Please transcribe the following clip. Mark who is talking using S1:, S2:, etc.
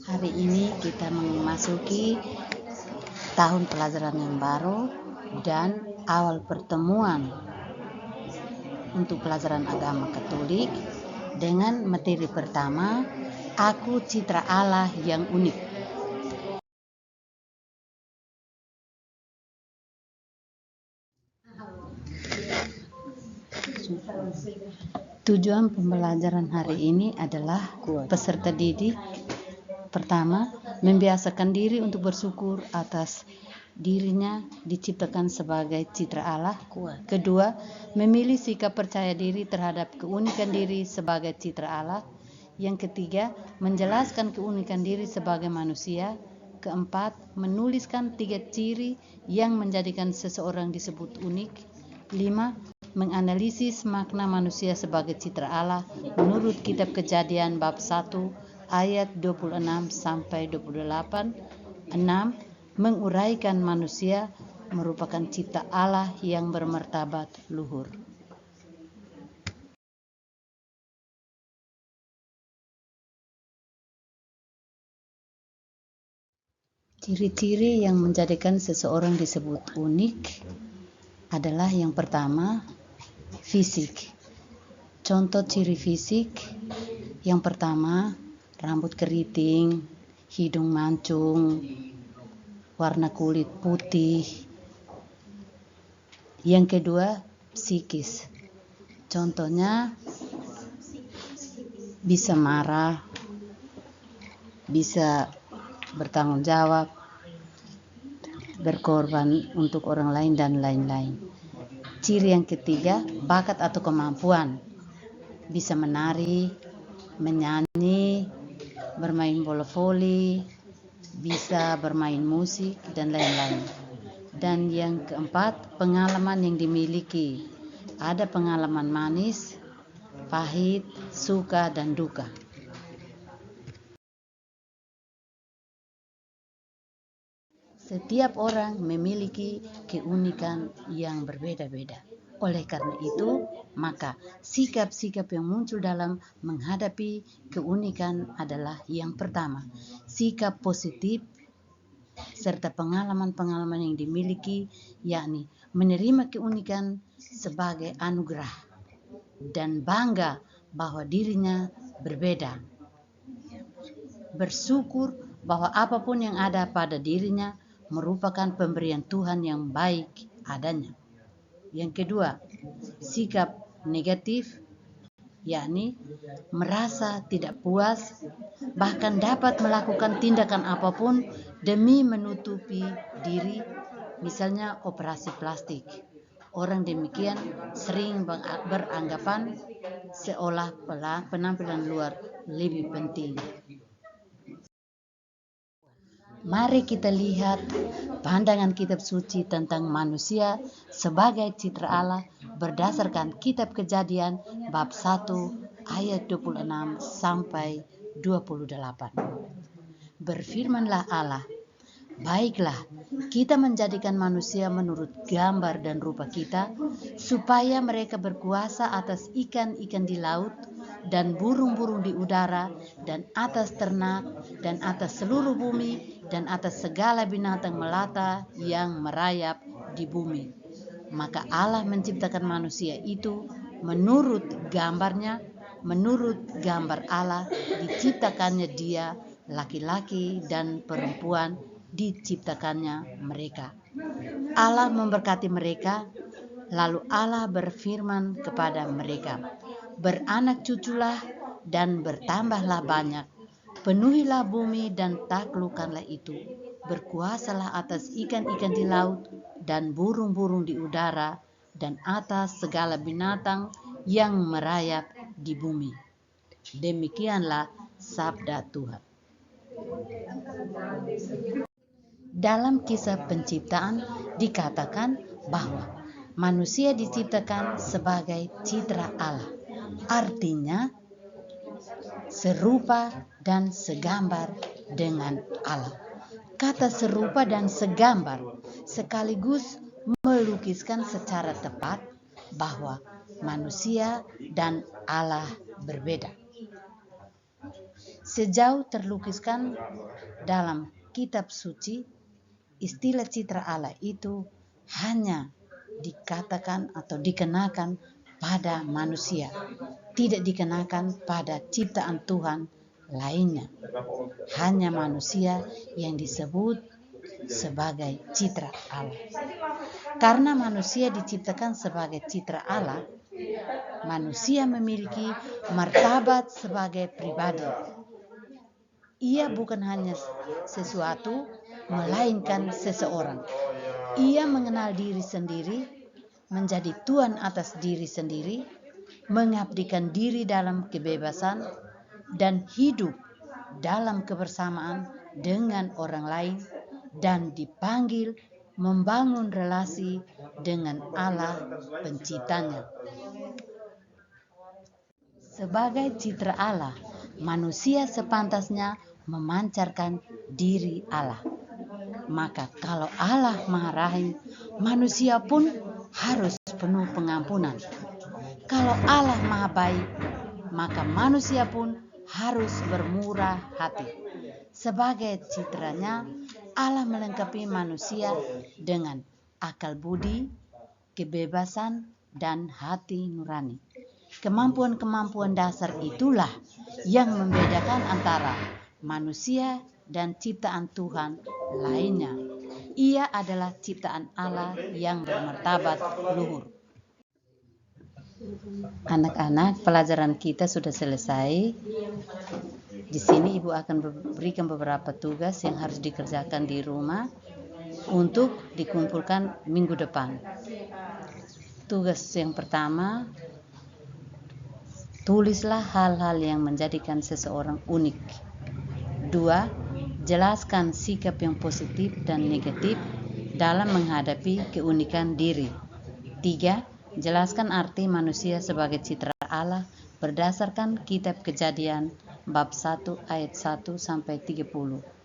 S1: Hari ini kita memasuki tahun pelajaran yang baru dan awal pertemuan untuk pelajaran agama Katolik dengan materi pertama, Aku Citra Allah yang Unik. Tujuan pembelajaran hari ini adalah peserta didik pertama, membiasakan diri untuk bersyukur atas dirinya diciptakan sebagai citra Allah. Kedua, memilih sikap percaya diri terhadap keunikan diri sebagai citra Allah. Yang ketiga, menjelaskan keunikan diri sebagai manusia. Keempat, menuliskan 3 ciri yang menjadikan seseorang disebut unik. 5. Menganalisis makna manusia sebagai citra Allah menurut Kitab Kejadian bab 1 ayat 26 sampai 28. 6. Menguraikan manusia merupakan cipta Allah yang bermartabat luhur. Ciri-ciri yang menjadikan seseorang disebut unik adalah yang pertama, fisik. Contoh ciri fisik yang pertama, rambut keriting, hidung mancung, warna kulit putih. Yang kedua, psikis. Contohnya bisa marah, bisa bertanggung jawab, berkorban untuk orang lain dan lain-lain. Ciri yang ketiga, bakat atau kemampuan. Bisa menari, menyanyi, bermain bola voli, bisa bermain musik dan lain-lain. Dan yang keempat, pengalaman yang dimiliki. Ada pengalaman manis, pahit, suka dan duka. Setiap orang memiliki keunikan yang berbeda-beda. Oleh karena itu, maka sikap-sikap yang muncul dalam menghadapi keunikan adalah yang pertama, sikap positif serta pengalaman-pengalaman yang dimiliki, yakni menerima keunikan sebagai anugerah dan bangga bahwa dirinya berbeda. Bersyukur bahwa apapun yang ada pada dirinya merupakan pemberian Tuhan yang baik adanya. Yang kedua, sikap negatif, yakni merasa tidak puas, bahkan dapat melakukan tindakan apapun demi menutupi diri, misalnya operasi plastik. Orang demikian sering beranggapan seolah penampilan luar lebih penting. Mari kita lihat pandangan kitab suci tentang manusia sebagai citra Allah berdasarkan Kitab Kejadian bab 1 ayat 26 sampai 28. Berfirmanlah Allah, baiklah, kita menjadikan manusia menurut gambar dan rupa kita, supaya mereka berkuasa atas ikan-ikan di laut, dan burung-burung di udara, dan atas ternak, dan atas seluruh bumi, dan atas segala binatang melata yang merayap di bumi. Maka Allah menciptakan manusia itu menurut gambarnya, menurut gambar Allah diciptakannya dia, laki-laki dan perempuan diciptakannya mereka. Allah memberkati mereka, lalu Allah berfirman kepada mereka, beranak cuculah dan bertambahlah banyak, penuhilah bumi dan taklukkanlah itu, berkuasalah atas ikan-ikan di laut dan burung-burung di udara dan atas segala binatang yang merayap di bumi. Demikianlah sabda Tuhan. Dalam kisah penciptaan dikatakan bahwa manusia diciptakan sebagai citra Allah. Artinya serupa dan segambar dengan Allah. Kata serupa dan segambar sekaligus melukiskan secara tepat bahwa manusia dan Allah berbeda. Sejauh terlukiskan dalam kitab suci, istilah citra Allah itu hanya dikatakan atau dikenakan pada manusia, tidak dikenakan pada ciptaan Tuhan lainnya. Hanya manusia yang disebut sebagai citra Allah. Karena manusia diciptakan sebagai citra Allah, manusia memiliki martabat sebagai pribadi. Ia bukan hanya sesuatu, melainkan seseorang. Ia mengenal diri sendiri, menjadi tuan atas diri sendiri, mengabdikan diri dalam kebebasan, dan hidup dalam kebersamaan dengan orang lain, dan dipanggil membangun relasi dengan Allah penciptanya. Sebagai citra Allah, manusia sepantasnya memancarkan diri Allah. Maka kalau Allah Maha Rahim, manusia pun harus penuh pengampunan. Kalau Allah Maha Baik, maka manusia pun harus bermurah hati. Sebagai citranya, Allah melengkapi manusia dengan akal budi, kebebasan, dan hati nurani. Kemampuan-kemampuan dasar itulah yang membedakan antara manusia dan ciptaan Tuhan lainnya. Ia adalah ciptaan Allah yang bermartabat luhur. Anak-anak, pelajaran kita sudah selesai. Di sini Ibu akan berikan beberapa tugas yang harus dikerjakan di rumah untuk dikumpulkan minggu depan. Tugas yang pertama, tulislah hal-hal yang menjadikan seseorang unik. 2. Jelaskan sikap yang positif dan negatif dalam menghadapi keunikan diri. 3. Jelaskan arti manusia sebagai citra Allah berdasarkan kitab Kejadian bab 1 ayat 1 sampai 30.